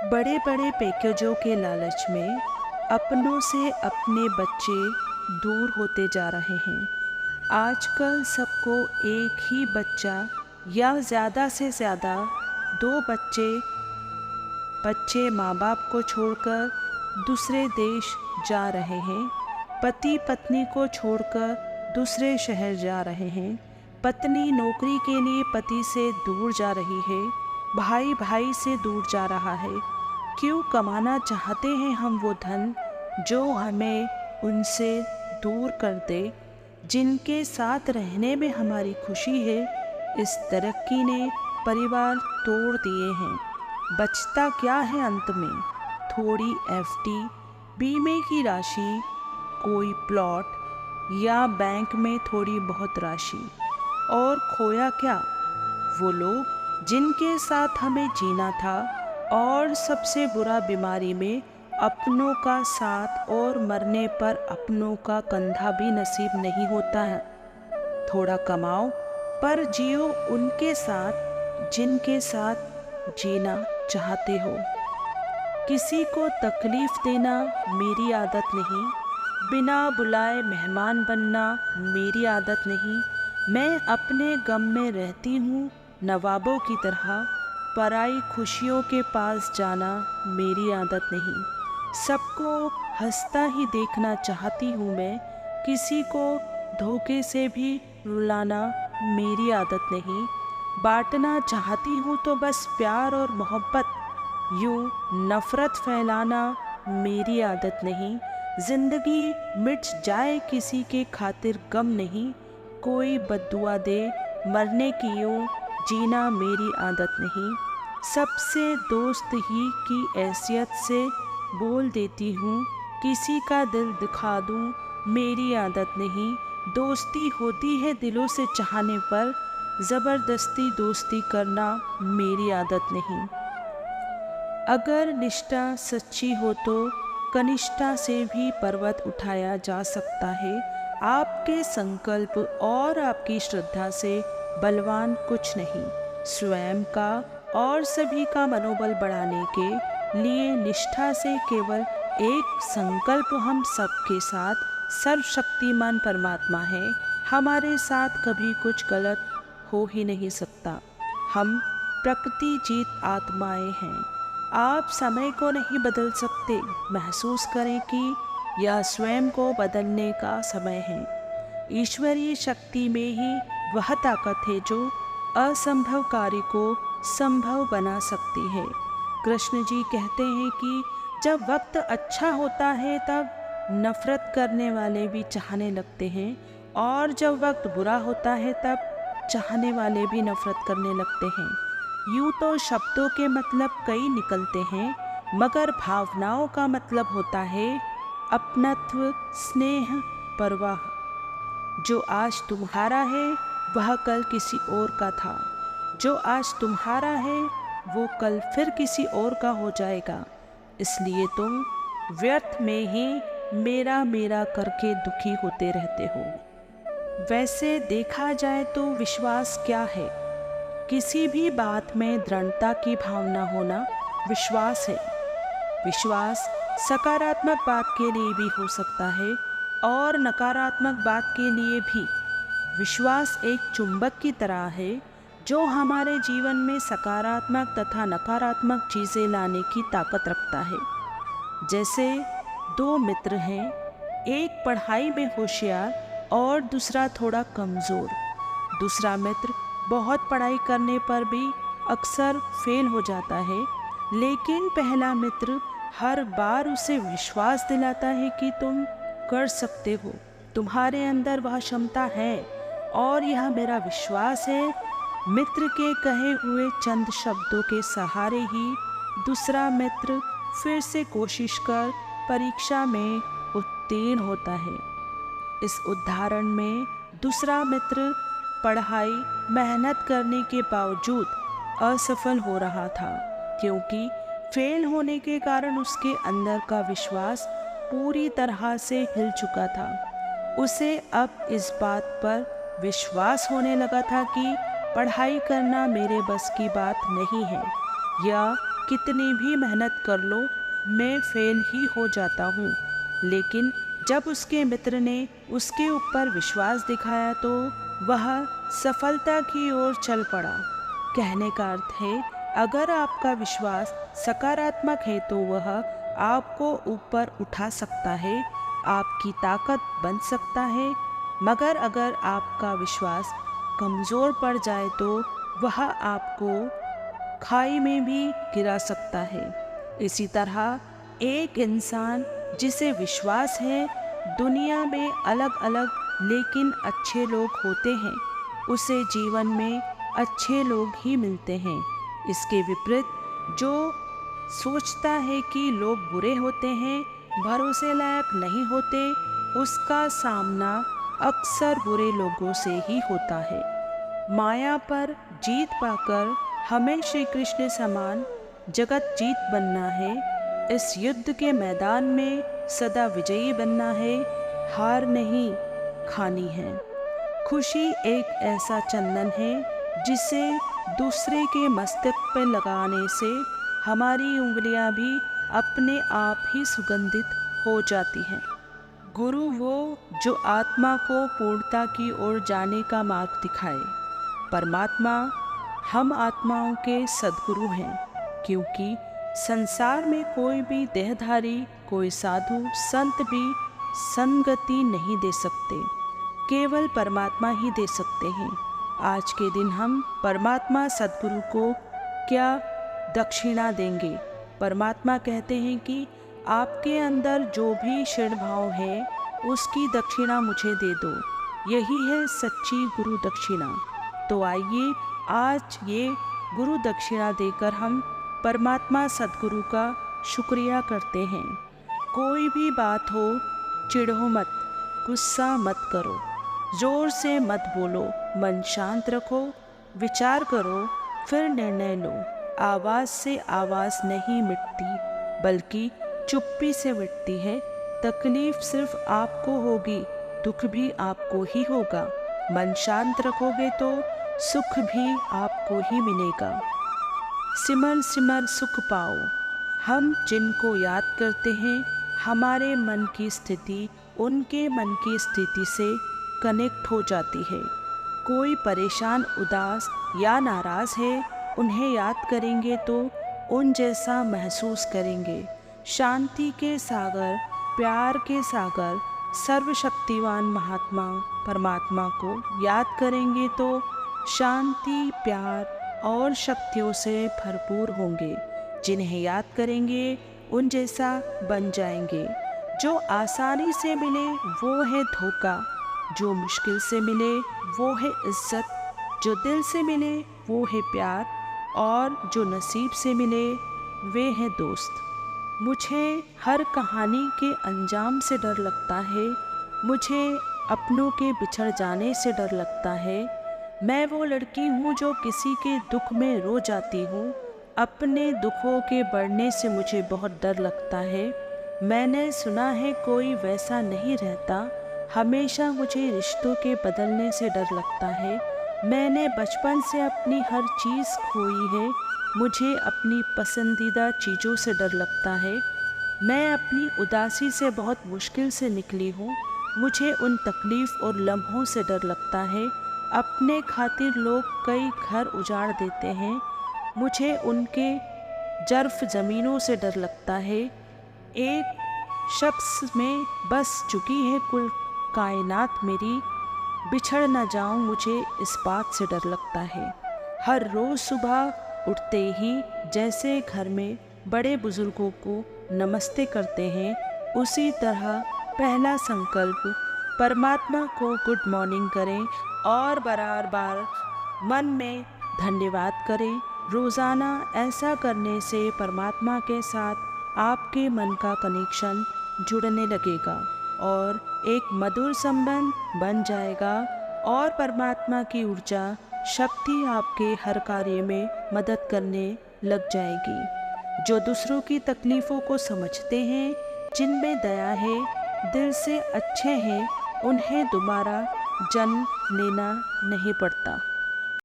बड़े बड़े पैकेजों के लालच में अपनों से अपने बच्चे दूर होते जा रहे हैं। आजकल सबको एक ही बच्चा या ज़्यादा से ज़्यादा दो बच्चे बच्चे माँ बाप को छोड़कर दूसरे देश जा रहे हैं। पति पत्नी को छोड़कर दूसरे शहर जा रहे हैं। पत्नी नौकरी के लिए पति से दूर जा रही है। भाई भाई से दूर जा रहा है। क्यों कमाना चाहते हैं हम वो धन जो हमें उनसे दूर कर दे, जिनके साथ रहने में हमारी खुशी है। इस तरक्की ने परिवार तोड़ दिए हैं। बचता क्या है अंत में? थोड़ी एफडी, बीमे की राशि, कोई प्लॉट या बैंक में थोड़ी बहुत राशि। और खोया क्या? वो लोग जिनके साथ हमें जीना था। और सबसे बुरा, बीमारी में अपनों का साथ और मरने पर अपनों का कंधा भी नसीब नहीं होता है। थोड़ा कमाओ पर जियो उनके साथ जिनके साथ जीना चाहते हो। किसी को तकलीफ देना मेरी आदत नहीं। बिना बुलाए मेहमान बनना मेरी आदत नहीं। मैं अपने गम में रहती हूँ नवाबों की तरह। पराई खुशियों के पास जाना मेरी आदत नहीं। सबको हंसता ही देखना चाहती हूँ मैं। किसी को धोखे से भी रुलाना मेरी आदत नहीं। बांटना चाहती हूँ तो बस प्यार और मोहब्बत, यूँ नफ़रत फैलाना मेरी आदत नहीं। जिंदगी मिट जाए किसी के खातिर गम नहीं। कोई बद्दुआ दे मरने की, यूँ जीना मेरी आदत नहीं। सबसे दोस्त ही की हैसियत से बोल देती हूँ। किसी का दिल दिखा दूँ मेरी आदत नहीं। दोस्ती होती है दिलों से चाहने पर, ज़बरदस्ती दोस्ती करना मेरी आदत नहीं। अगर निष्ठा सच्ची हो तो कनिष्ठा से भी पर्वत उठाया जा सकता है। आपके संकल्प और आपकी श्रद्धा से बलवान कुछ नहीं। स्वयं का और सभी का मनोबल बढ़ाने के लिए निष्ठा से केवल एक संकल्प, हम सबके साथ सर्वशक्तिमान परमात्मा है। हमारे साथ कभी कुछ गलत हो ही नहीं सकता। हम प्रकृति जीत आत्माएं हैं। आप समय को नहीं बदल सकते। महसूस करें कि यह स्वयं को बदलने का समय है। ईश्वरीय शक्ति में ही वह ताकत है जो असंभव कार्य को संभव बना सकती है। कृष्ण जी कहते हैं कि जब वक्त अच्छा होता है तब नफरत करने वाले भी चाहने लगते हैं, और जब वक्त बुरा होता है तब चाहने वाले भी नफरत करने लगते हैं। यूँ तो शब्दों के मतलब कई निकलते हैं, मगर भावनाओं का मतलब होता है अपनत्व, स्नेह, परवाह। जो आज तुम्हारा है वह कल किसी और का था। जो आज तुम्हारा है वो कल फिर किसी और का हो जाएगा। इसलिए तुम व्यर्थ में ही मेरा मेरा करके दुखी होते रहते हो। वैसे देखा जाए तो विश्वास क्या है? किसी भी बात में दृढ़ता की भावना होना विश्वास है। विश्वास सकारात्मक बात के लिए भी हो सकता है और नकारात्मक बात के लिए भी। विश्वास एक चुंबक की तरह है जो हमारे जीवन में सकारात्मक तथा नकारात्मक चीज़ें लाने की ताकत रखता है। जैसे दो मित्र हैं, एक पढ़ाई में होशियार और दूसरा थोड़ा कमज़ोर। दूसरा मित्र बहुत पढ़ाई करने पर भी अक्सर फेल हो जाता है, लेकिन पहला मित्र हर बार उसे विश्वास दिलाता है कि तुम कर सकते हो, तुम्हारे अंदर वह क्षमता है और यह मेरा विश्वास है। मित्र के कहे हुए चंद शब्दों के सहारे ही दूसरा मित्र फिर से कोशिश कर परीक्षा में उत्तीर्ण होता है। इस उदाहरण में दूसरा मित्र पढ़ाई मेहनत करने के बावजूद असफल हो रहा था, क्योंकि फेल होने के कारण उसके अंदर का विश्वास पूरी तरह से हिल चुका था। उसे अब इस बात पर विश्वास होने लगा था कि पढ़ाई करना मेरे बस की बात नहीं है, या कितनी भी मेहनत कर लो मैं फेल ही हो जाता हूँ। लेकिन जब उसके मित्र ने उसके ऊपर विश्वास दिखाया तो वह सफलता की ओर चल पड़ा। कहने का अर्थ है, अगर आपका विश्वास सकारात्मक है तो वह आपको ऊपर उठा सकता है, आपकी ताकत बन सकता है। मगर अगर आपका विश्वास कमज़ोर पड़ जाए तो वह आपको खाई में भी गिरा सकता है। इसी तरह एक इंसान जिसे विश्वास है दुनिया में अलग अलग लेकिन अच्छे लोग होते हैं, उसे जीवन में अच्छे लोग ही मिलते हैं। इसके विपरीत जो सोचता है कि लोग बुरे होते हैं, भरोसे लायक नहीं होते, उसका सामना अक्सर बुरे लोगों से ही होता है। माया पर जीत पाकर हमें श्री कृष्ण समान जगत जीत बनना है। इस युद्ध के मैदान में सदा विजयी बनना है, हार नहीं खानी है। खुशी एक ऐसा चंदन है जिसे दूसरे के मस्तक पर लगाने से हमारी उंगलियां भी अपने आप ही सुगंधित हो जाती हैं। गुरु वो जो आत्मा को पूर्णता की ओर जाने का मार्ग दिखाए। परमात्मा हम आत्माओं के सद्गुरु हैं, क्योंकि संसार में कोई भी देहधारी, कोई साधु संत भी संगति नहीं दे सकते, केवल परमात्मा ही दे सकते हैं। आज के दिन हम परमात्मा सद्गुरु को क्या दक्षिणा देंगे? परमात्मा कहते हैं कि आपके अंदर जो भी क्षीण भाव है उसकी दक्षिणा मुझे दे दो, यही है सच्ची गुरु दक्षिणा। तो आइए आज ये गुरु दक्षिणा देकर हम परमात्मा सद्गुरु का शुक्रिया करते हैं। कोई भी बात हो चिढ़ो मत, गुस्सा मत करो, जोर से मत बोलो, मन शांत रखो, विचार करो फिर निर्णय लो। आवाज़ से आवाज़ नहीं मिटती, बल्कि चुप्पी से मिटती है। तकलीफ सिर्फ आपको होगी, दुख भी आपको ही होगा। मन शांत रखोगे तो सुख भी आपको ही मिलेगा। सिमर सिमर सुख पाओ। हम जिनको याद करते हैं, हमारे मन की स्थिति उनके मन की स्थिति से कनेक्ट हो जाती है। कोई परेशान, उदास या नाराज़ है, उन्हें याद करेंगे तो उन जैसा महसूस करेंगे। शांति के सागर, प्यार के सागर, सर्वशक्तिवान महात्मा परमात्मा को याद करेंगे तो शांति, प्यार और शक्तियों से भरपूर होंगे। जिन्हें याद करेंगे उन जैसा बन जाएंगे। जो आसानी से मिले वो है धोखा, जो मुश्किल से मिले वो है इज्जत, जो दिल से मिले वो है प्यार, और जो नसीब से मिले वे हैं दोस्त। मुझे हर कहानी के अंजाम से डर लगता है, मुझे अपनों के बिछड़ जाने से डर लगता है। मैं वो लड़की हूँ जो किसी के दुख में रो जाती हूँ। अपने दुखों के बढ़ने से मुझे बहुत डर लगता है। मैंने सुना है कोई वैसा नहीं रहता, हमेशा मुझे रिश्तों के बदलने से डर लगता है। मैंने बचपन से अपनी हर चीज़ खोई है, मुझे अपनी पसंदीदा चीज़ों से डर लगता है। मैं अपनी उदासी से बहुत मुश्किल से निकली हूँ, मुझे उन तकलीफ़ और लम्हों से डर लगता है। अपने खातिर लोग कई घर उजाड़ देते हैं, मुझे उनके जर्फ ज़मीनों से डर लगता है। एक शख्स में बस चुकी है कुल कायनात मेरी, बिछड़ न जाऊं मुझे इस बात से डर लगता है। हर रोज़ सुबह उठते ही जैसे घर में बड़े बुजुर्गों को नमस्ते करते हैं, उसी तरह पहला संकल्प परमात्मा को गुड मॉर्निंग करें और बार मन में धन्यवाद करें। रोज़ाना ऐसा करने से परमात्मा के साथ आपके मन का कनेक्शन जुड़ने लगेगा और एक मधुर संबंध बन जाएगा और परमात्मा की ऊर्जा शक्ति आपके हर कार्य में मदद करने लग जाएगी। जो दूसरों की तकलीफ़ों को समझते हैं, जिनमें दया है, दिल से अच्छे हैं, उन्हें दोबारा जन्म लेना नहीं पड़ता।